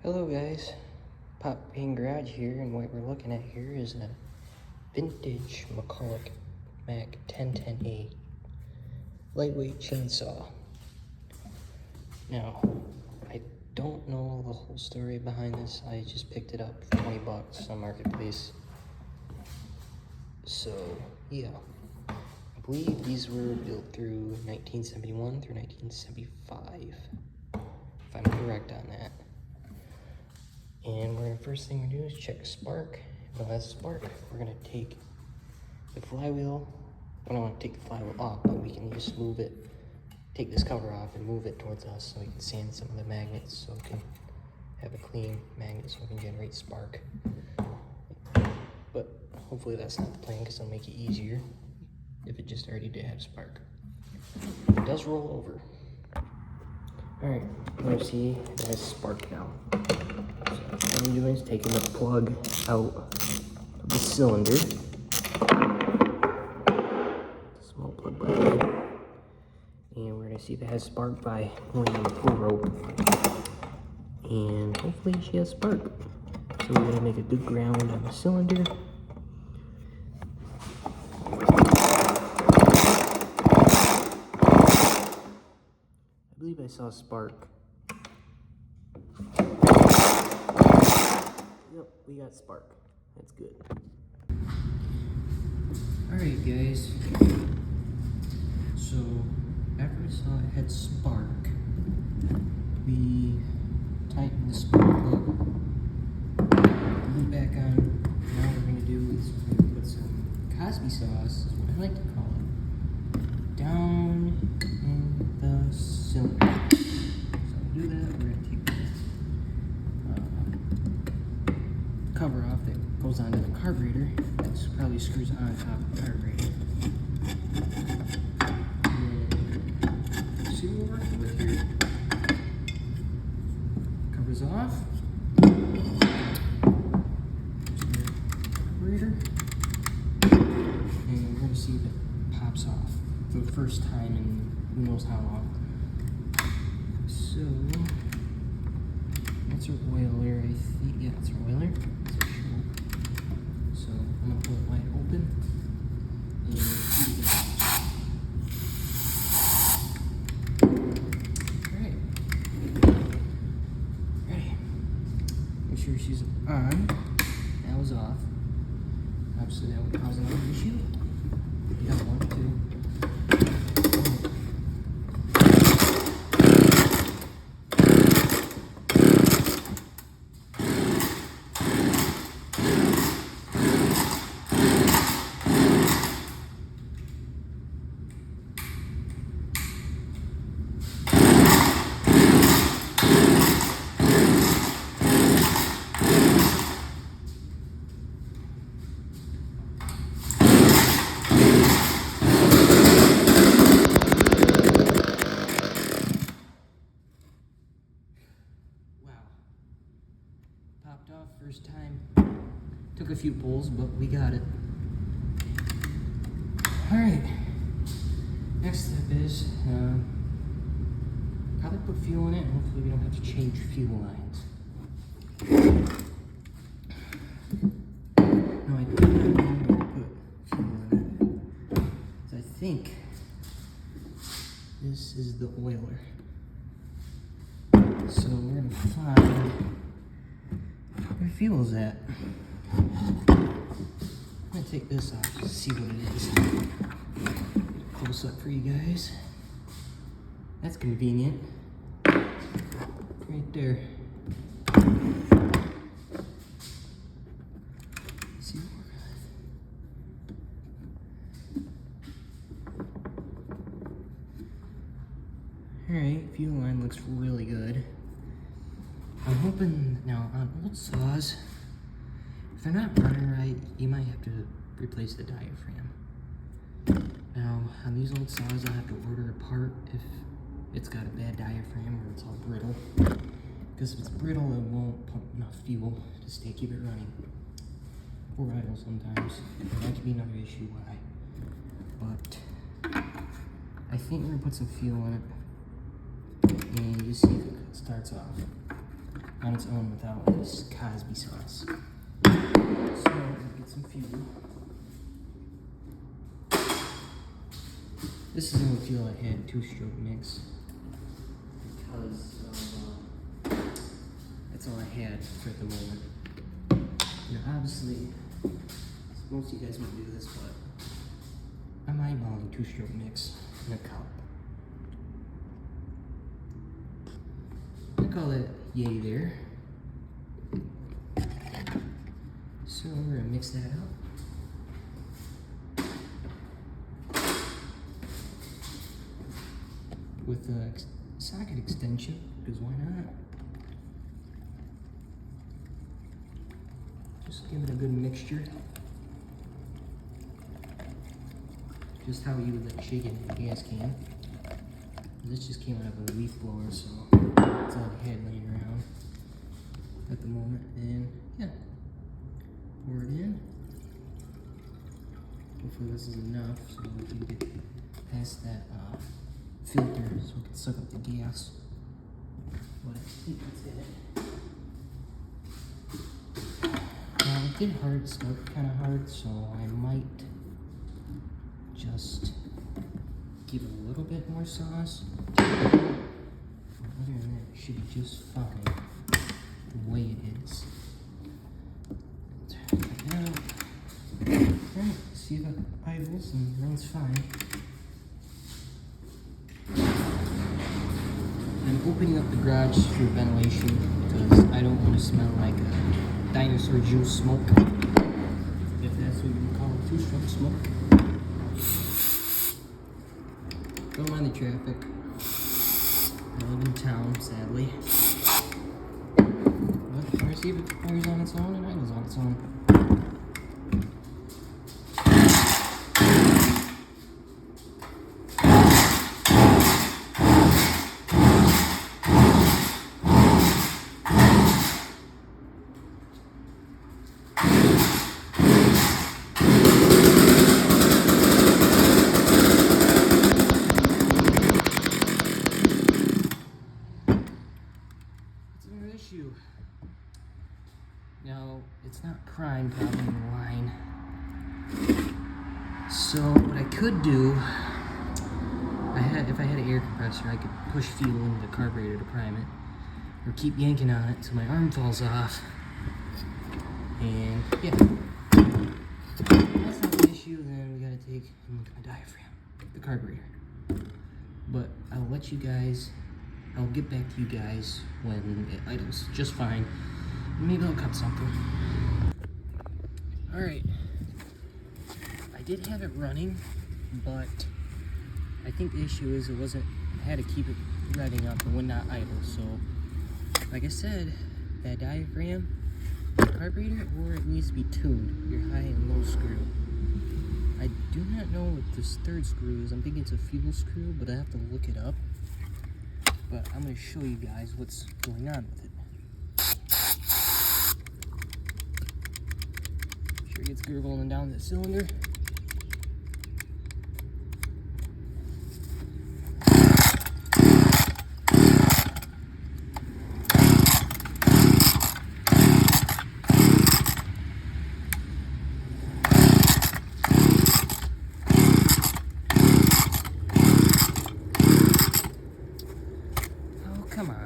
Hello guys, Pop Bean Garage here, and what we're looking at here is a vintage McCulloch Mac 1010A lightweight chainsaw. Now, I don't know the whole story behind this. I just picked it up for 20 bucks on Marketplace. So, yeah. I believe these were built through 1971 through 1975, if I'm correct on that. And first thing we do is check spark. If it has spark, we're gonna take the flywheel. I don't want to take the flywheel off, but we can just move it, take this cover off and move it towards us so we can sand some of the magnets so we can have a clean magnet so we can generate spark. But hopefully that's not the plan, because it'll make it easier if it just already did have spark. It does roll over. Alright, you see it has spark now. So what I'm doing is taking the plug out of the cylinder. Small plug button. And we're gonna see if it has spark by pulling on the pull rope. And hopefully she has spark. So we're gonna make a good ground on the cylinder. I believe I saw spark. Yep, we got spark. That's good. Alright guys, so after we saw it had spark, we tightened the spark plug, glue it back on. Now what we're going to do is we're going to put some Cosby sauce, is what I like to call it, down in the cylinder. So to do that, we're going to take the cover off that goes onto the carburetor. This probably screws on top of the carburetor. See what we're working with here. Covers off. Carburetor. And we're going to see if it pops off for the first time in who knows how long. So, that's our oiler, I think. Yeah, that's our oiler. So I'm going to pull it wide open and see it. Alright. Ready. Make sure she's on. That was off. Obviously that would cause another issue. We got one, two. Popped off first time. Took a few pulls, but we got it. Alright. Next step is probably put fuel in it, and hopefully we don't have to change fuel lines. No, I do not know where to put fuel in it. So I think this is the oiler. So we're gonna find where fuel's at. I'm gonna take this off to see what it is. Close up for you guys. That's convenient. Right there. Let's see what we're got. Alright, fuel line looks really good. I'm hoping now on old saws, if they're not running right, you might have to replace the diaphragm. Now on these old saws, I'll have to order a part if it's got a bad diaphragm or it's all brittle. Because if it's brittle, it won't pump enough fuel to keep it running. Or idle sometimes. That could be another issue why. But I think we're gonna put some fuel in it and just see if it starts off. on its own without this Cosby sauce. So we'll get some fuel. This is the only fuel I had, 2-stroke mix, because that's all I had for the moment. Now obviously, most of you guys won't do this, but I'm eyeballing 2-stroke mix in a cup. I call that yay there. So we're gonna mix that up with a socket extension, because why not? Just give it a good mixture. Just how you would like shake it in a gas can. This just came out of a leaf blower, so that's all I had laying around at the moment. And yeah, pour it in. Hopefully this is enough so we can get past that filter so we can suck up the gas. But I think that's it. Now it did hard, start kind of hard, so I might just give it a little bit more sauce. Other than that, it should be just fine the way it is. Turn it out. Alright, see if it idles and runs fine. I'm opening up the garage for ventilation because I don't want to smell like dinosaur juice smoke. If that's what you call it, 2-stroke smoke. Don't mind the traffic. I live in town, sadly. But I see if it fires on its own and idles on its own. Now, it's not prime probably in the line. So what I could do, if I had an air compressor, I could push fuel into the carburetor to prime it, or keep yanking on it until my arm falls off. And yeah, if that's not the issue, then we gotta take and look at my diaphragm, the carburetor. But I'll let you guys, I'll get back to you guys when it idles just fine. Maybe I'll cut something. Alright. I did have it running, but I think the issue is I had to keep it revving up and would not idle. So, like I said, that diaphragm, carburetor, or it needs to be tuned, your high and low screw. I do not know what this third screw is. I'm thinking it's a fuel screw, but I have to look it up. But I'm going to show you guys what's going on with it. Sure it gets gurgling down the cylinder. Come on.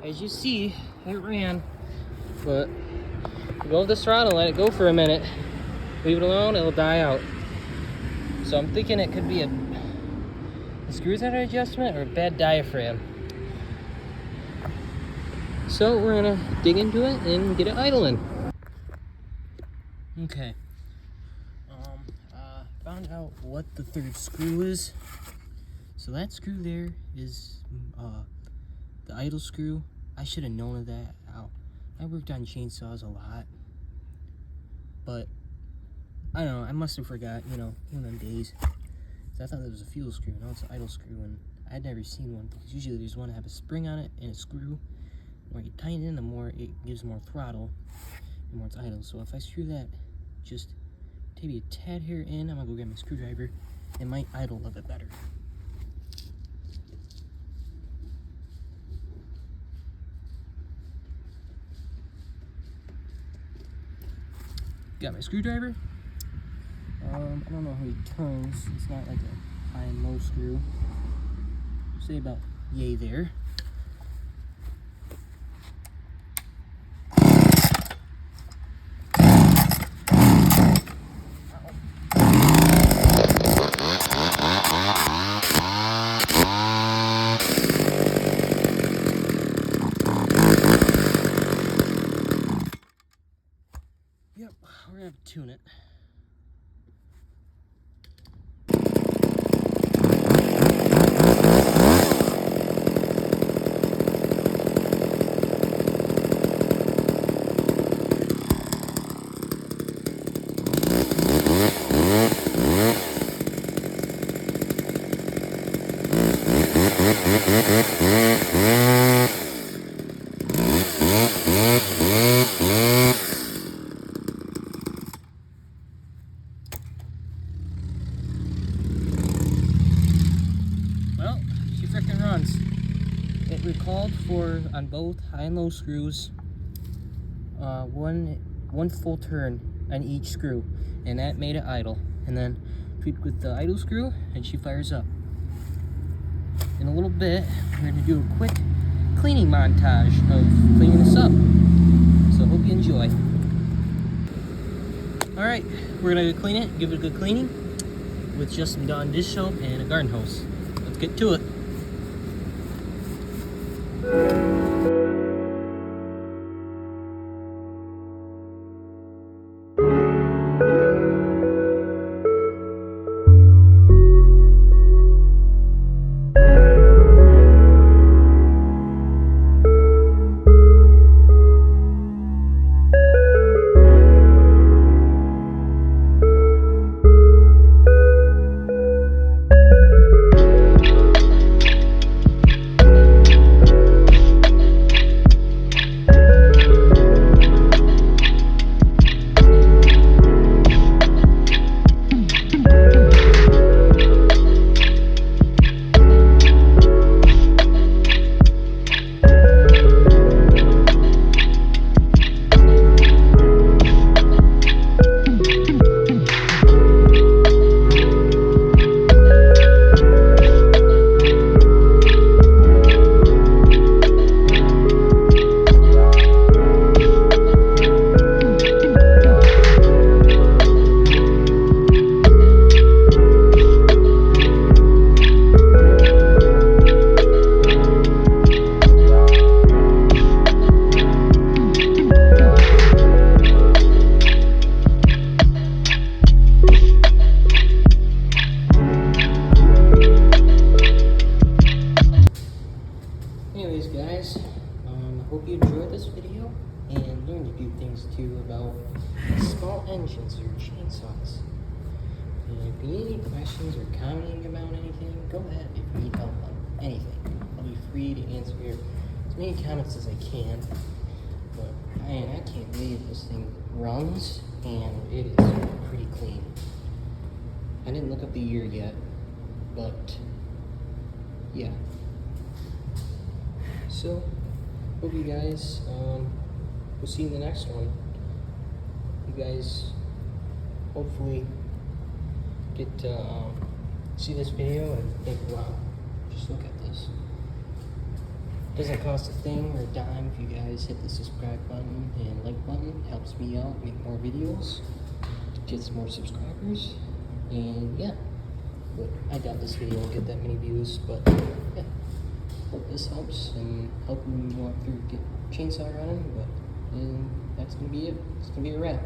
As you see, it ran, but go with this throttle, let it go for a minute. Leave it alone, it'll die out. So So I'm thinking it could be a screws out of adjustment or a bad diaphragm. So we're gonna dig into it and get it idling. Okay. Found out what the third screw is. So that screw there is the idle screw. I should have known of that. I worked on chainsaws a lot, but I don't know. I must have forgot. You know, one of them days. So I thought that was a fuel screw. Now it's an idle screw, and I'd never seen one because usually there's one that have a spring on it and a screw. The more you tighten in, the more it gives more throttle, the more it's idle. So if I screw that just maybe a tad here in, I'm gonna go get my screwdriver. It might idle a little bit better. Got my screwdriver. I don't know how many turns. It's not like a high and low screw. Say about yay there. Yep, we're gonna have to tune it. Well, she frickin' runs. It recalled for, on both high and low screws, one full turn on each screw, and that made it idle. And then tweak with the idle screw, and she fires up. In a little bit, we're gonna do a quick cleaning montage of cleaning this up. So hope you enjoy. All right, we're gonna clean it, give it a good cleaning with just some Dawn dish soap and a garden hose. Let's get to it. Anyways, guys, I hope you enjoyed this video and learned a few things too about small engines or chainsaws. And if you need any questions or commenting about anything, go ahead. If you need help on anything, I'll be free to answer as many comments as I can. But man, I can't believe this thing runs and it is pretty clean. I didn't look up the year yet, but yeah. So, hope you guys, we'll see you in the next one. You guys hopefully get to see this video and think, wow, just look at this. Doesn't cost a thing or a dime if you guys hit the subscribe button and like button. It helps me out, make more videos, to get some more subscribers. And yeah, But I doubt this video will get that many views, but yeah. Hope this helps and helping me walk through get chainsaw running, but that's gonna be it. It's gonna be a wrap.